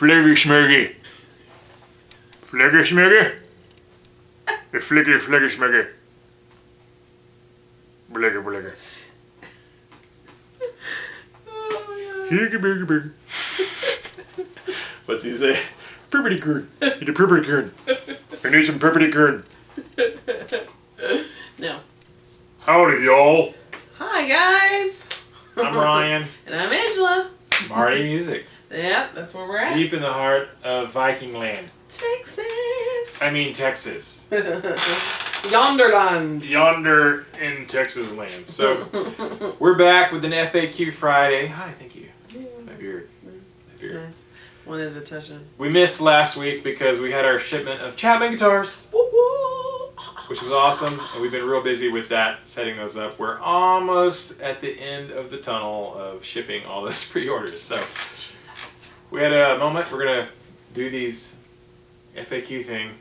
Fliggy smiggy. Fliggy smiggy. The fliggy smiggy. Bliggy bliggy. Higgy biggy biggy. What's he say? Puberty curd. Need a puberty curd. I need some puberty curd. No. Howdy, y'all. Hi, guys. I'm Ryan. And I'm Angela. Marty Music. Yep, that's where we're at. Deep in the heart of Viking land. Texas. I mean Texas. Yonderland. Yonder in Texas land. So we're back with an FAQ Friday. Hi, thank you. It's my beard. It's nice. Wanted to touch it. We missed last week because we had our shipment of Chapman Guitars, which was awesome, and we've been real busy with that, setting those up. We're almost at the end of the tunnel of shipping all those pre-orders. So we had a moment. We're going to do these FAQ thing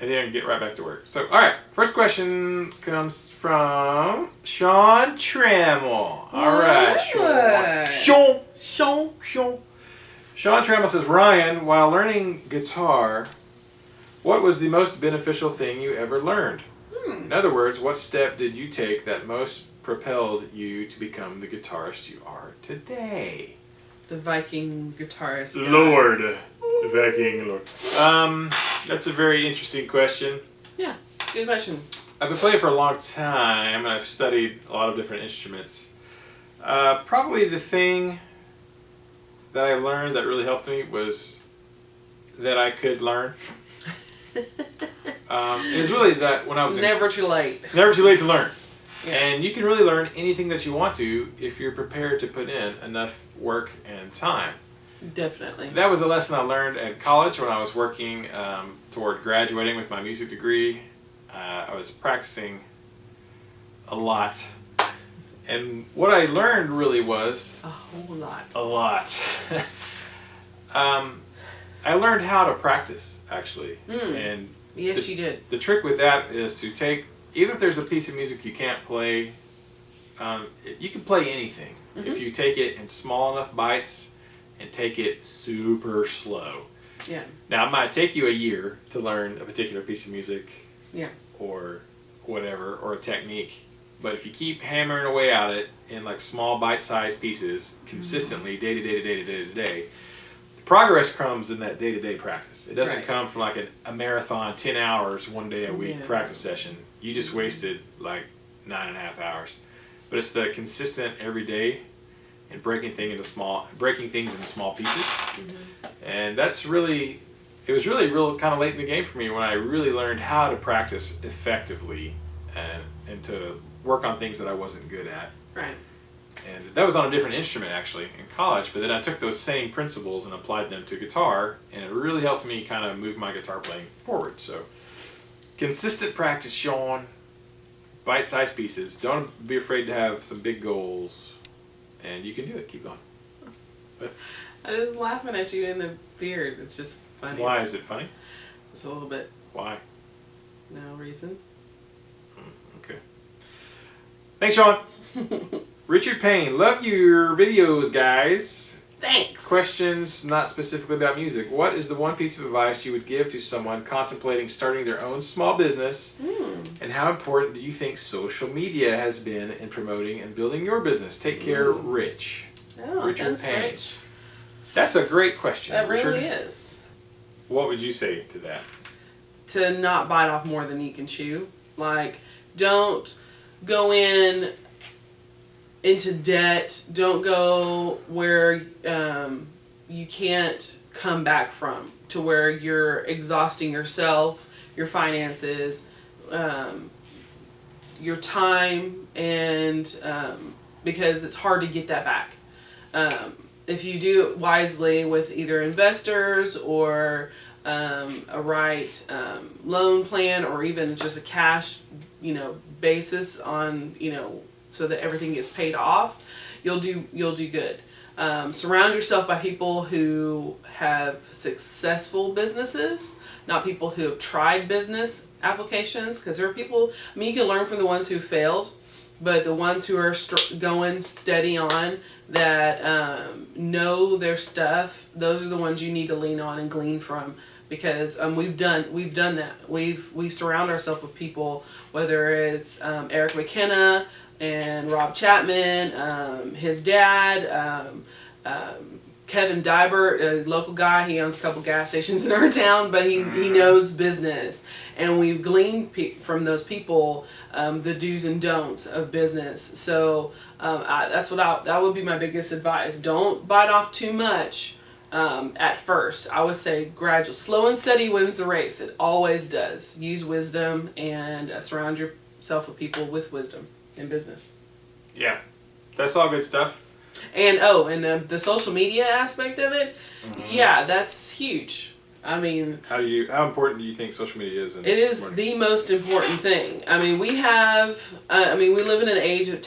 and then get right back to work. So, all right, first question comes from Sean Trammell. All right, Sean. Sean Trammell says, Ryan, while learning guitar, what was the most beneficial thing you ever learned? In other words, what step did you take that most propelled you to become the guitarist you are today? The Viking guitarist guy. Lord. The Viking Lord. That's a very interesting question. Yeah, it's a good question. I've been playing for a long time, and I've studied a lot of different instruments. Probably the thing that I learned that really helped me was that I could learn. It was really that when I was It's never too late. It's never too late to learn. Yeah. And you can really learn anything that you want to if you're prepared to put in enough work and time. Definitely. That was a lesson I learned at college when I was working toward graduating with my music degree. I was practicing a lot. And what I learned really was... A whole lot. A lot. I learned how to practice, actually. And yes, you did. The trick with that is to take, even if there's a piece of music you can't play, you can play anything. If you take it in small enough bites and take it super slow. Yeah. Now, it might take you a year to learn a particular piece of music. Yeah. Or whatever, or a technique. But if you keep hammering away at it in like small bite-sized pieces, consistently, day to day to day to day to day, the progress comes in that day-to-day practice. It doesn't come from like a marathon, 10 hours, one day a week practice session. You just wasted like 9.5 hours. But it's the consistent every day and breaking things into small pieces. And that's really, it was really real kind of late in the game for me when I really learned how to practice effectively and to work on things that I wasn't good at. Right. And that was on a different instrument actually in college, but then I took those same principles and applied them to guitar, and it really helped me kind of move my guitar playing forward. So consistent practice, Sean. Bite-sized pieces. Don't be afraid to have some big goals, and you can do it. Keep going. But I was laughing at you in the beard. It's just funny. why is it funny? It's a little bit. Why? No reason. Okay. Thanks, Sean. Richard Payne, love your videos, guys. Thanks. Questions not specifically about music. What is the one piece of advice you would give to someone contemplating starting their own small business? And how important do you think social media has been in promoting and building your business? Take care, Rich. Oh, Richard thanks, Payne. Rich. That's a great question. That Richard. really is. What would you say to that? To not bite off more than you can chew. Like, don't go into debt. Don't go where you can't come back from, to where you're exhausting yourself, your finances, your time, and because it's hard to get that back. If you do it wisely with either investors or a right loan plan, or even just a cash, basis on, so that everything gets paid off, you'll do good. Surround yourself by people who have successful businesses, not people who have tried business applications, because there are people, you can learn from the ones who failed, but the ones who are going steady on, that know their stuff, those are the ones you need to lean on and glean from, because we've done that. We surround ourselves with people, whether it's Eric McKenna and Rob Chapman, his dad, Kevin Dybert, a local guy. He owns a couple gas stations in our town, but he knows business, and we've gleaned from those people the do's and don'ts of business. So that would be my biggest advice. Don't bite off too much at first. I would say gradual, slow and steady wins the race. It always does. Use wisdom and surround yourself with people with wisdom in business. Yeah, that's all good stuff. And the social media aspect of it, yeah, that's huge. I mean, how important do you think social media is? It is the most important thing. I mean, we live in an age of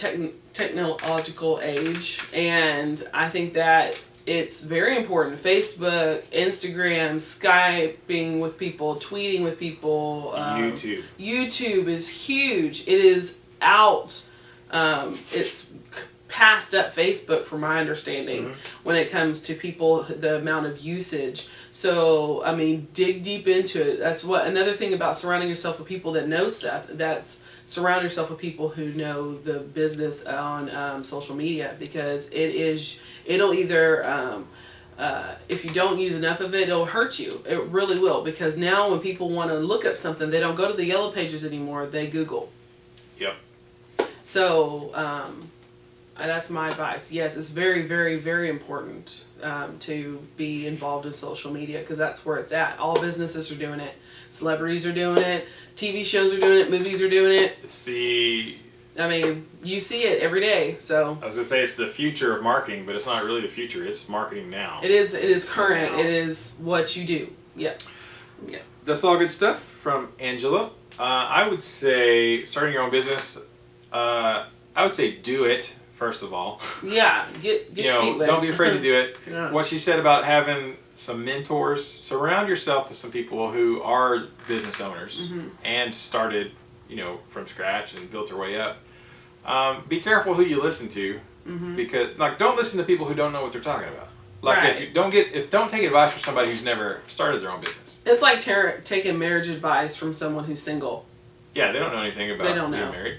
technological age, and I think that it's very important. Facebook, Instagram, Skyping with people, tweeting with people. YouTube is huge. It is out. It's passed up Facebook, from my understanding, when it comes to people, the amount of usage. So, I mean, dig deep into it. That's another thing about surrounding yourself with people that know stuff. Surround yourself with people who know the business on social media, because it'll either, if you don't use enough of it, it'll hurt you. It really will, because now when people want to look up something, they don't go to the yellow pages anymore. They Google. Yep. So, that's my advice. Yes, it's very, very, very important to be involved in social media, because that's where it's at. All businesses are doing it. Celebrities are doing it. TV shows are doing it. Movies are doing it. I mean, you see it every day. So I was going to say it's the future of marketing, but it's not really the future. It's marketing now. It is current. It is what you do. Yeah. Yeah. That's all good stuff from Angela. I would say starting your own business, I would say do it. First of all, yeah, get your feet wet. Don't be afraid to do it. Yeah. What she said about having some mentors, surround yourself with some people who are business owners and started, from scratch and built their way up. Be careful who you listen to, because don't listen to people who don't know what they're talking about. If don't take advice from somebody who's never started their own business. It's like taking marriage advice from someone who's single. Yeah, they don't know anything about being married.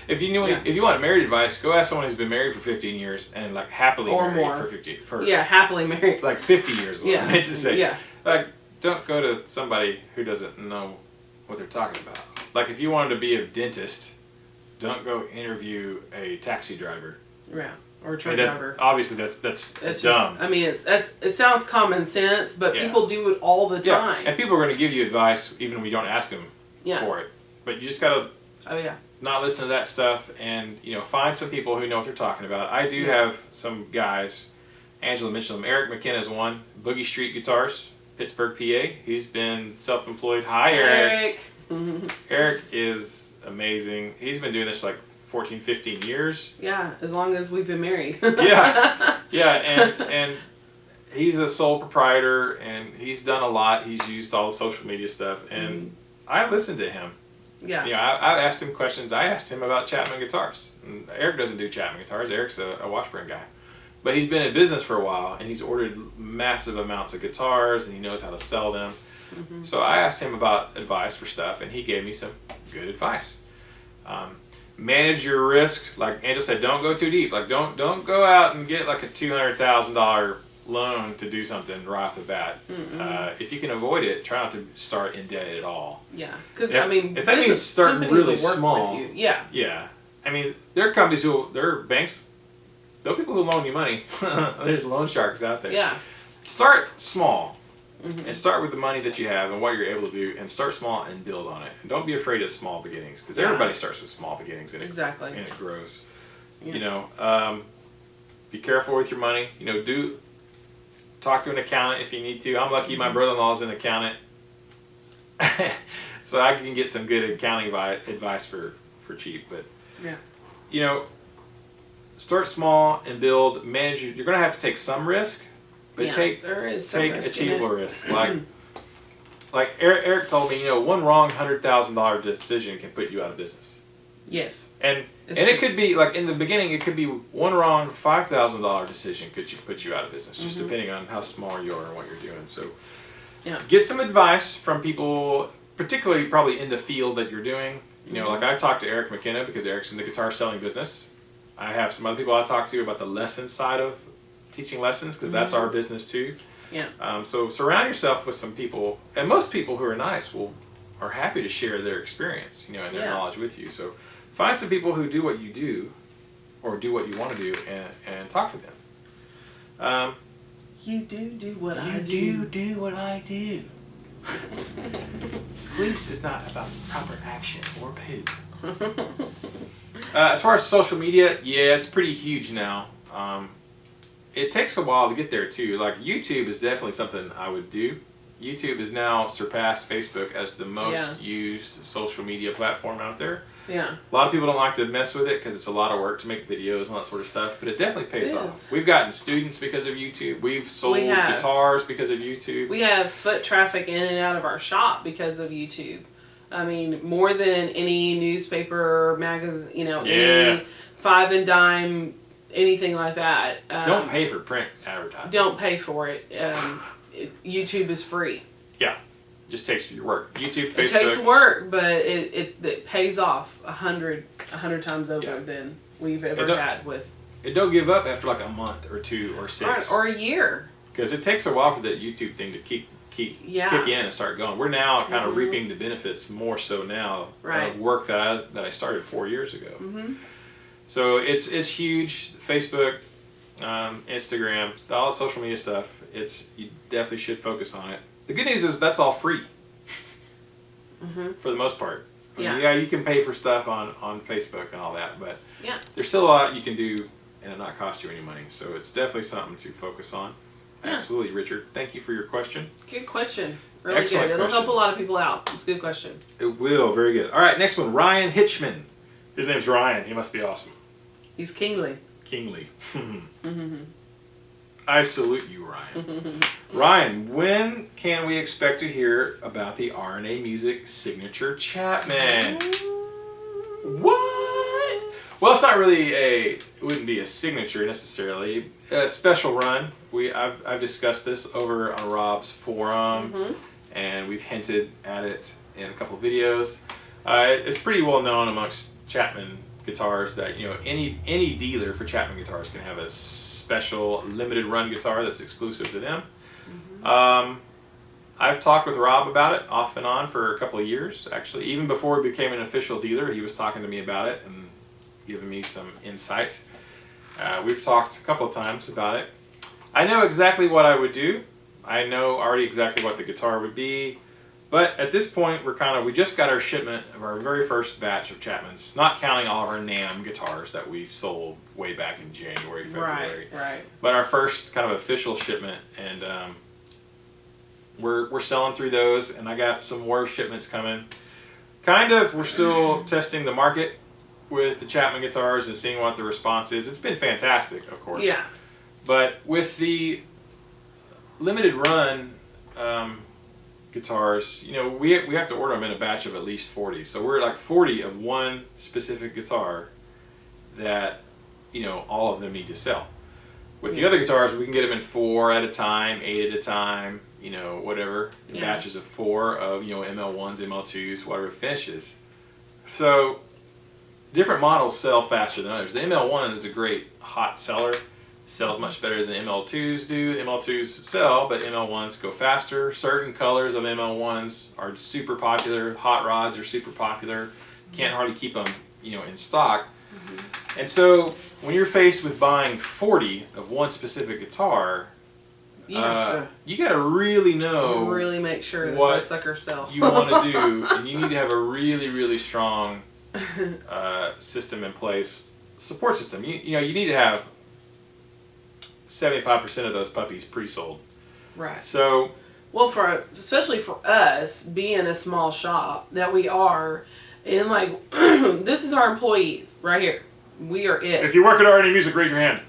If you Yeah. want married advice, go ask someone who's been married for 15 years and happily or married more. for 50. Happily married. 50 years. Yeah. It's to say. Yeah. Don't go to somebody who doesn't know what they're talking about. If you wanted to be a dentist, don't go interview a taxi driver. Yeah. Or a truck driver. Obviously, that's dumb. It sounds common sense, but people do it all the time. And people are going to give you advice even when you don't ask them for it. But you just got to. Oh yeah. Not listen to that stuff, and find some people who know what they're talking about. I do have some guys. Angela mentioned them. Eric McKenna is one. Boogie Street Guitars, Pittsburgh, PA. He's been self-employed. Hi, Eric. Eric is amazing. He's been doing this for 14, 15 years. Yeah, as long as we've been married. yeah, and he's a sole proprietor, and he's done a lot. He's used all the social media stuff, and I listened to him. Yeah. I asked him questions. I asked him about Chapman Guitars. And Eric doesn't do Chapman Guitars. Eric's a Washburn guy. But he's been in business for a while, and he's ordered massive amounts of guitars, and he knows how to sell them. So I asked him about advice for stuff, and he gave me some good advice. Manage your risk. Like Angela said, don't go too deep. Don't go out and get a $200,000 loan to do something right off the bat. If you can avoid it, try not to start in debt at all. Yeah, because if that means starting really small. Yeah. Yeah, there are companies there are banks, there are people who loan you money. There's loan sharks out there. Yeah. Start small, and start with the money that you have and what you're able to do, and start small and build on it. And don't be afraid of small beginnings, because everybody starts with small beginnings, and it grows. Yeah. Be careful with your money. Talk to an accountant if you need to. I'm lucky my brother-in-law is an accountant. So I can get some good accounting advice for cheap. But, start small and build. Manage. You're going to have to take some risk, but take achievable risk. Like Eric told me, one wrong $100,000 decision can put you out of business. Yes. And It's it true. could be like in the beginning, it could be one wrong $5,000 decision could put you out of business, just depending on how small you are and what you're doing. So, Yeah. get some advice from people, particularly probably in the field that you're doing. You know, like I talked to Eric McKenna because Eric's in the guitar selling business. I have some other people I talk to about the lesson side of teaching lessons because that's our business too. Yeah. So surround yourself with some people, and most people who are nice are happy to share their experience, you know, and their knowledge with you. So find some people who do what you do, or do what you want to do, and talk to them. You do what I do. You do what I do. Police is not about proper action or poo. As far as social media, yeah, it's pretty huge now. It takes a while to get there too. Like YouTube is definitely something I would do. YouTube has now surpassed Facebook as the most used social media platform out there. Yeah. A lot of people don't like to mess with it because it's a lot of work to make videos and all that sort of stuff, but it definitely pays It off. is. We've gotten students because of YouTube. We've sold guitars because of YouTube. We have foot traffic in and out of our shop because of YouTube. I mean, more than any newspaper, magazine, you know, any five and dime, anything like that. Don't pay for print advertising. Don't pay for it. YouTube is free. Yeah. Just takes your work. YouTube, Facebook. It takes work, but it pays off 100 times over than we've ever had with. It don't give up after like a month or 2 or 6. Or a year. Because it takes a while for that YouTube thing to kick in and start going. We're now kind of reaping the benefits more so now of work that I started 4 years ago. So it's huge. Facebook, Instagram, all the social media stuff. You definitely should focus on it. The good news is that's all free for the most part. I mean, you can pay for stuff on Facebook and all that, but there's still a lot you can do and it not cost you any money. So it's definitely something to focus on. Absolutely, Richard. Thank you for your question. Good question. Really Excellent good. It'll question. help a lot of people out. It's a good question. It will. Very good. All right, next one. Ryan Hitchman. His name's Ryan. He must be awesome. He's kingly. Kingly. I salute you, Ryan. Ryan, when can we expect to hear about the RNA Music Signature Chapman? What? Well, it's not really it wouldn't be a signature necessarily. A special run. I've discussed this over on Rob's forum, and we've hinted at it in a couple of videos. It's pretty well known amongst Chapman Guitars that any dealer for Chapman Guitars can have a special limited run guitar that's exclusive to them. I've talked with Rob about it off and on for a couple of years, actually. Even before we became an official dealer, he was talking to me about it and giving me some insight. We've talked a couple of times about it. I know exactly what I would do. I know already exactly what the guitar would be. But at this point, we just got our shipment of our very first batch of Chapmans, not counting all of our NAMM guitars that we sold way back in January, February. Right. But our first kind of official shipment, and we're selling through those, and I got some more shipments coming. We're still testing the market with the Chapman guitars and seeing what the response is. It's been fantastic, of course. Yeah. But with the limited run guitars, we have to order them in a batch of at least 40. So we're like 40 of one specific guitar that, all of them need to sell. With the other guitars, we can get them in 4 at a time, 8 at a time, whatever, in batches of 4 of, ML1s, ML2s, whatever finishes. So different models sell faster than others. The ML1 is a great hot seller. Sells much better than ML2s do. ML2s sell, but ML1s go faster. Certain colors of ML1s are super popular. Hot rods are super popular. Can't hardly keep them, in stock. And so when you're faced with buying 40 of one specific guitar, you got to really know, really make sure that what those suckers sell. you want to do, and you need to have a really, really strong system in place, support system. You need to have 75% of those puppies pre-sold. Right. So, well, especially for us being a small shop that we are, and this is our employees right here. We are it. If you work at RNA Music, raise your hand.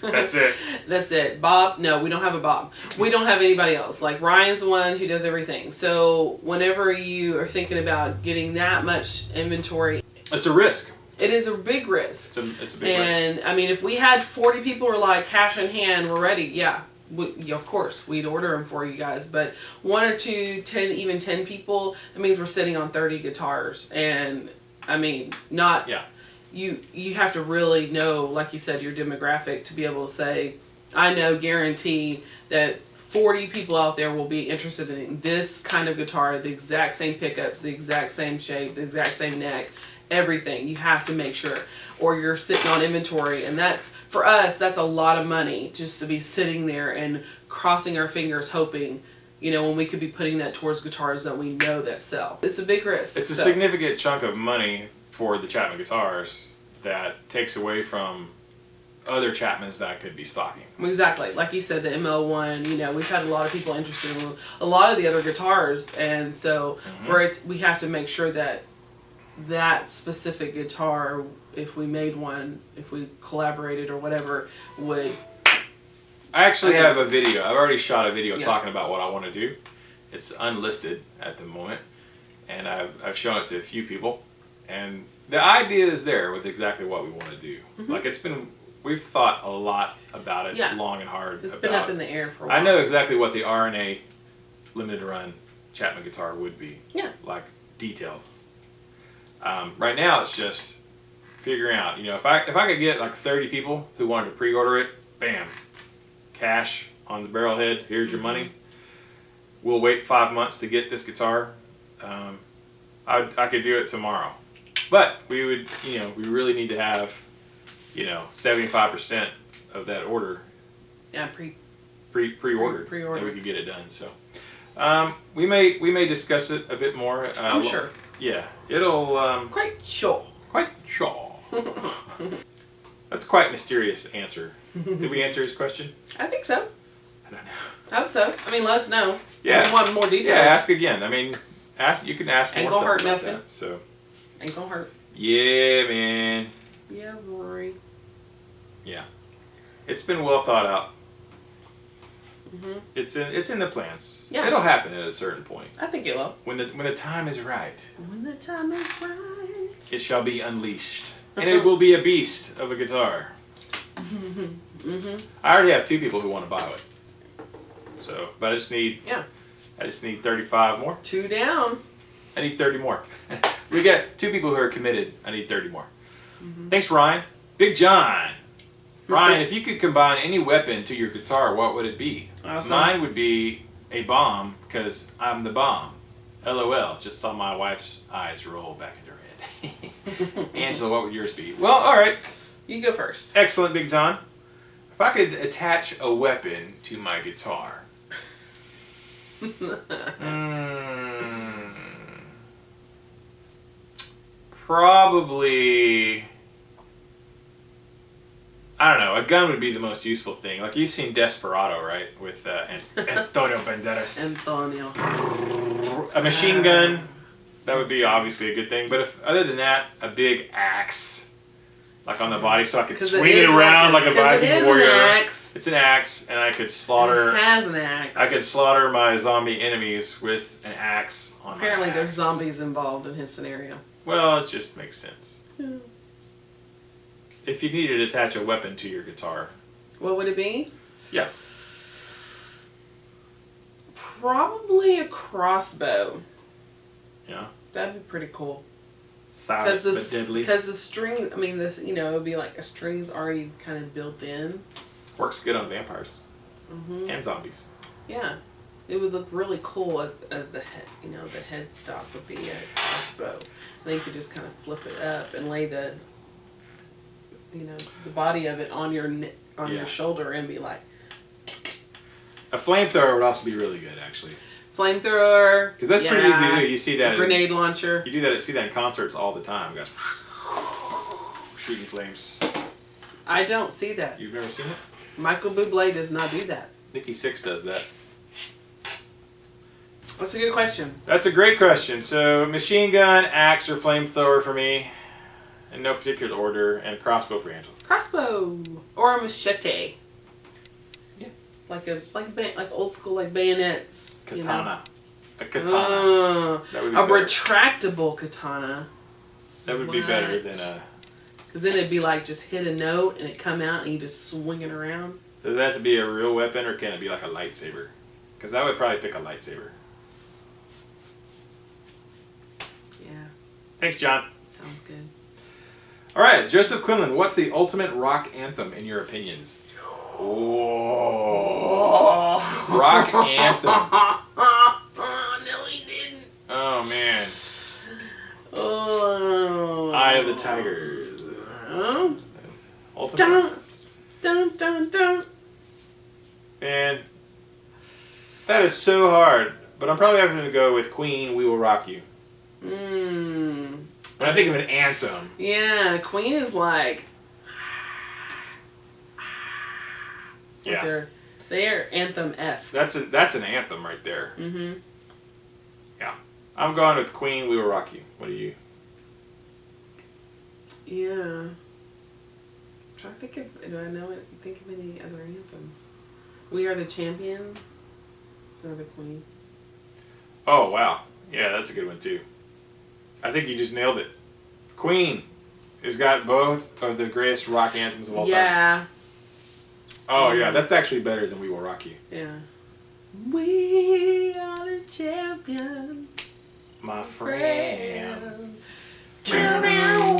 That's it. That's it. Bob? No, we don't have a Bob. We don't have anybody else. Like Ryan's the one who does everything. So whenever you are thinking about getting that much inventory, It's a risk. it is a big risk. It's a big risk. And I mean, if we had 40 people who are like cash in hand, we're ready. Yeah, of course, we'd order them for you guys. But 1 or 2, 10, even 10 people, that means we're sitting on 30 guitars. And I mean, not. Yeah. You have to really know, like you said, your demographic to be able to say, I know, guarantee that 40 people out there will be interested in this kind of guitar, the exact same pickups, the exact same shape, the exact same neck, everything. You have to make sure, or you're sitting on inventory, and that's, for us, that's a lot of money just to be sitting there and crossing our fingers hoping, you know, when we could be putting that towards guitars that we know that sell. It's a big risk. It's a significant chunk of money for the Chapman Guitars that takes away from other Chapmans that could be stocking. Exactly. Like you said, the ML1, you know, we've had a lot of people interested in a lot of the other guitars, and so for it, we have to make sure that that specific guitar, if we made one, if we collaborated or whatever, would... I actually have a video. I've already shot a video talking about what I want to do. It's unlisted at the moment, and I've shown it to a few people. And the idea is there with exactly what we want to do. Like we've thought a lot about it, long and hard. It's been up in the air for a while. I know exactly what the RNA limited run Chapman guitar would be. Yeah. Like detailed. Right now it's just figuring out. You know, if I could get like 30 people who wanted to pre-order it, bam, cash on the barrel head. Here's your money. We'll wait 5 months to get this guitar. I could do it tomorrow. But we would, you know, we really need to have, you know, 75% of that order. Yeah, pre-ordered. Pre-ordered. And we could get it done. So, we may discuss it a bit more. I'm sure. Yeah, it'll. Quite sure. Quite sure. That's quite a mysterious answer. Did we answer his question? I think so. I don't know. I hope so. I mean, let us know. Yeah. If you want more details. Yeah, ask again. I mean, you can ask Ain't more gonna stuff hurt about nothing. that. So. Ain't gonna hurt. Yeah, man. Yeah, Rory. Yeah, it's been well thought out. It's in the plans. Yeah. It'll happen at a certain point. I think it will. When the time is right. When the time is right. It shall be unleashed, and it will be a beast of a guitar. I already have 2 people who want to buy it. So, but I just need 35 more. 2 down. I need 30 more. We got 2 people who are committed. I need 30 more. Thanks, Ryan. Big John. Ryan, if you could combine any weapon to your guitar, what would it be? Awesome. Mine would be a bomb, because I'm the bomb. LOL. Just saw my wife's eyes roll back into her head. Angela, what would yours be? Well, all right. You go first. Excellent, Big John. If I could attach a weapon to my guitar. Probably, I don't know, a gun would be the most useful thing. Like, you've seen Desperado, right? With Antonio Banderas. Antonio. A machine gun, that would be obviously a good thing. But other than that, a big axe, like on the body, so I could swing it around like a Viking warrior. It's an axe, and I could slaughter. It has an axe. I could slaughter my zombie enemies with an axe on Apparently, my axe. there's zombies involved in his scenario. Well, it just makes sense. If you needed to attach a weapon to your guitar. What would it be? Yeah. Probably a crossbow. Yeah. That'd be pretty cool. Silent but deadly. Because the string, I mean, this, you know, it would be like a string's already kind of built in. Works good on vampires. And zombies. Yeah. It would look really cool at the head, you know, the headstock would be a crossbow. And then you could just kind of flip it up and lay the, you know, the body of it on your your shoulder and be like. A flamethrower would also be really good, actually. Flamethrower. Because that's pretty easy to do. You see that. Grenade launcher. You do that. See that in concerts all the time, guys. Shooting flames. I don't see that. You've never seen it? Michael Bublé does not do that. Nikki Sixx does that. That's a good question. That's a great question. So, machine gun, axe, or flamethrower for me. in no particular order, and crossbow for Angela. Crossbow or a machete. Yeah. Like old school like bayonets. Katana. A You katana. know? That would be A better. retractable katana. That would be better than a... Because then it'd be like just hit a note and it come out and you just swing it around. Does it have to be a real weapon, or can it be like a lightsaber? Because I would probably pick a lightsaber. Yeah, Thanks, John. sounds good. All right, Joseph Quinlan, what's the ultimate rock anthem in your opinions? Oh, rock anthem. No, he didn't. Oh, man. Oh. Eye of the Tiger. Oh. Ultimate. Dun, dun, dun, dun. Man, that is so hard. But I'm probably having to go with Queen, We Will Rock You. Mm. When I think of an anthem. Yeah, Queen is like. Yeah. They're anthem-esque. That's an anthem right there. Mm-hmm. Yeah. I'm going with Queen, We Will Rock You. What do you? Yeah. Try to think of. Do I know it? Think of any other anthems? We Are the Champion. It's another Queen. Oh, wow. Yeah, that's a good one, too. I think you just nailed it. Queen has got both of the greatest rock anthems of all time. Yeah. Oh, yeah. That's actually better than We Will Rock You. Yeah. We are the champion. My friends. Real hero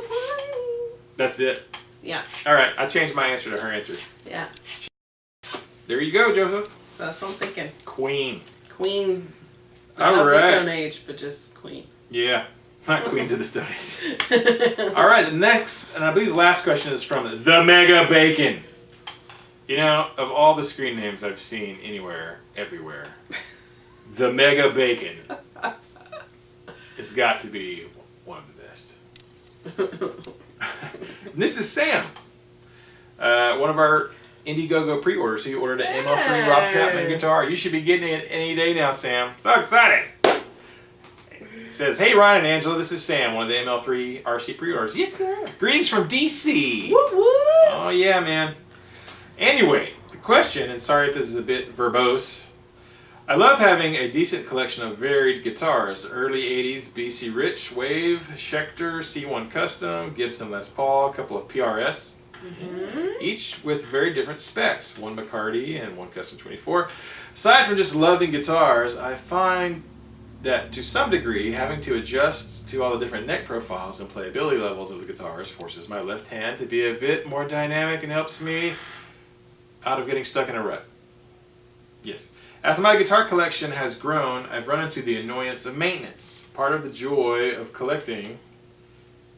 fighting. That's it. Yeah. All right. I changed my answer to her answer. Yeah. There you go, Joseph. So that's what I'm thinking. Queen. Queen. All Not the right. Stone Age, but just Queen. Yeah. Not Queens of the Stone Age. All right. The next, and I believe the last question is from The Mega Bacon. You know, of all the screen names I've seen anywhere, everywhere, The Mega Bacon has got to be one of the best. And this is Sam, one of our Indiegogo pre-orders. He ordered an ML3 Rob Chapman guitar. You should be getting it any day now, Sam. So excited! It says, "Hey Ryan and Angela, this is Sam, one of the ML3 RC pre-orders." Yes, sir. Greetings from DC. Whoop, whoop. Oh yeah, man. Anyway, the question, and sorry if this is a bit verbose. I love having a decent collection of varied guitars. Early 80s BC Rich, Wave, Schecter, C1 Custom, Gibson Les Paul, a couple of PRS. Each with very different specs. One McCarty and one Custom 24. Aside from just loving guitars, I find that to some degree having to adjust to all the different neck profiles and playability levels of the guitars forces my left hand to be a bit more dynamic and helps me out of getting stuck in a rut. Yes. As my guitar collection has grown, I've run into the annoyance of maintenance. Part of the joy of collecting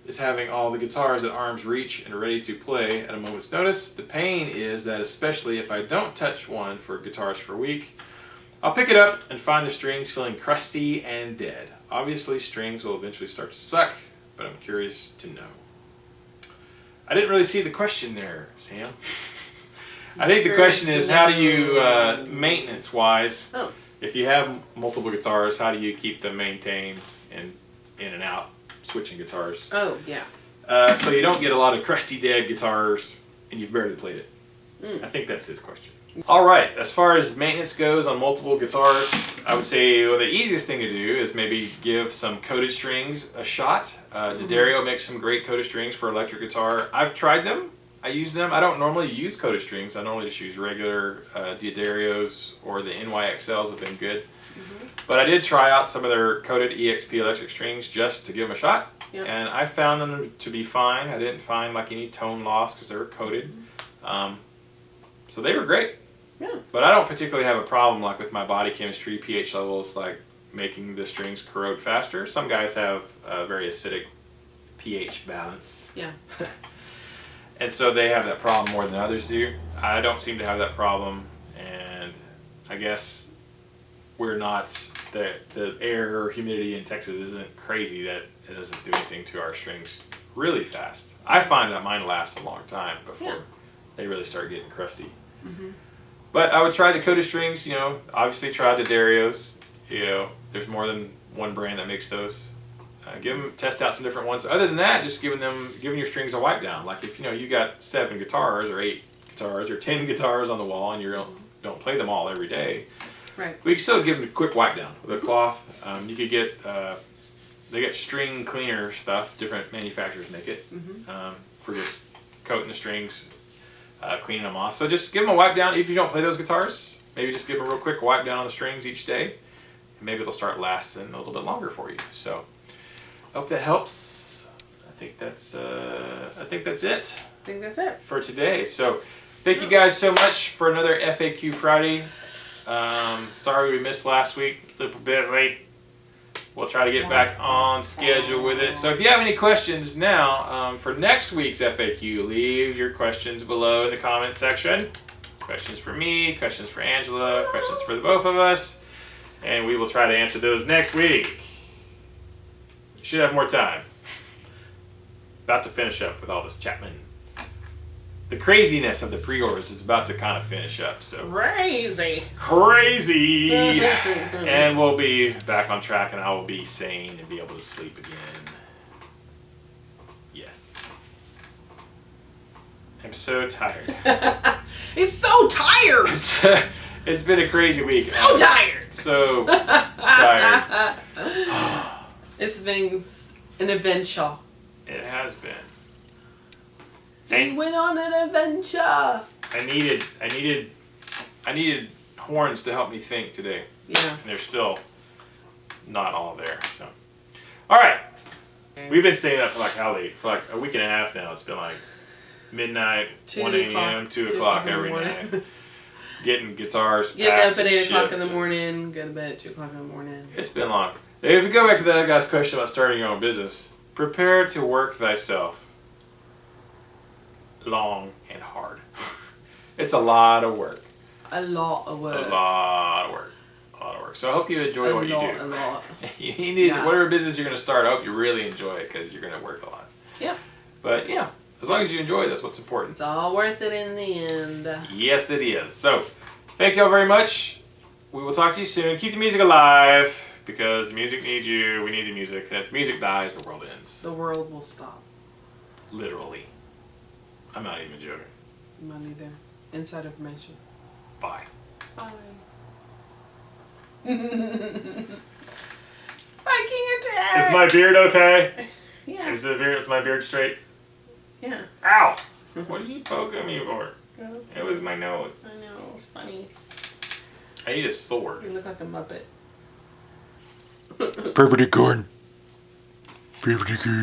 is having all the guitars at arm's reach and ready to play at a moment's notice. The pain is that especially if I don't touch one for guitars for a week, I'll pick it up and find the strings feeling crusty and dead. Obviously, strings will eventually start to suck, but I'm curious to know. I didn't really see the question there, Sam. I think the question is, how do you, maintenance-wise, if you have multiple guitars, how do you keep them maintained and in and out, switching guitars? Oh, yeah. So you don't get a lot of crusty dead guitars and you've barely played it. I think that's his question. All right, as far as maintenance goes on multiple guitars, I would say the easiest thing to do is maybe give some coated strings a shot. D'Addario makes some great coated strings for electric guitar. I've tried them. I use them. I don't normally use coated strings. I normally just use regular D'Addarios, or the NYXLs have been good. But I did try out some of their coated EXP electric strings just to give them a shot. Yep. And I found them to be fine. I didn't find like any tone loss because they were coated. So they were great. Yeah. But I don't particularly have a problem like with my body chemistry, pH levels, like making the strings corrode faster. Some guys have a very acidic pH balance. Yeah. And so they have that problem more than others do. I don't seem to have that problem, and I guess we're not, the air or humidity in Texas isn't crazy that it doesn't do anything to our strings really fast. I find that mine lasts a long time before they really start getting crusty. But I would try the coated strings, you know, obviously try D'Addarios. You know, there's more than one brand that makes those. Test out some different ones. Other than that, just giving your strings a wipe down. Like if you got 7 guitars or 8 guitars or 10 guitars on the wall and you don't play them all every day, Right. we can still give them a quick wipe down with a cloth. You could get they got string cleaner stuff. Different manufacturers make it for just coating the strings, cleaning them off. So just give them a wipe down if you don't play those guitars. Maybe just give them a real quick wipe down on the strings each day, and maybe they'll start lasting a little bit longer for you. So. Hope that helps. I think that's it I think that's it. for today. So thank you guys so much for another FAQ Friday. Sorry we missed last week. Super busy. We'll try to get back on schedule with it. So if you have any questions now for next week's FAQ, leave your questions below in the comment section. Questions for me, questions for Angela, questions for the both of us, and we will try to answer those next week. Should have more time. About to finish up with all this Chapman. The craziness of the pre-orders is about to kind of finish up. So Crazy. And we'll be back on track, and I will be sane and be able to sleep again. Yes. I'm so tired. He's so tired. It's been a crazy week. So tired. So tired. It's been an adventure. It has been. We went on an adventure. I needed horns to help me think today. Yeah. And they're still not all there. So, all right. We've been staying up for like how late? For like a week and a half now. It's been like midnight, 1 a.m., 2 o'clock every night. Getting guitars packed. Getting up at and 8 o'clock in shipped. the morning. Go to bed at 2 o'clock in the morning. It's been long. If you go back to that guy's question about starting your own business, prepare to work thyself long and hard. It's a lot of work. A lot of work. A lot of work. A lot of work. So I hope you enjoy what you do. A lot. You need whatever business you're going to start. I hope you really enjoy it because you're going to work a lot. Yeah. But yeah, as long as you enjoy it, that's what's important. It's all worth it in the end. Yes, it is. So thank you all very much. We will talk to you soon. Keep the music alive because the music needs you. We need the music. And if the music dies, the world ends. The world will stop. Literally. I'm not even joking. Not either. Inside information. Bye. Bye. Bye, Canton. Is my beard okay? Yeah. Is my beard straight? Yeah. Ow! What are you poking me for? I It was my nose. know. It's funny. I need a sword. You look like a Muppet. Perpetuate corn. Perpetuate corn.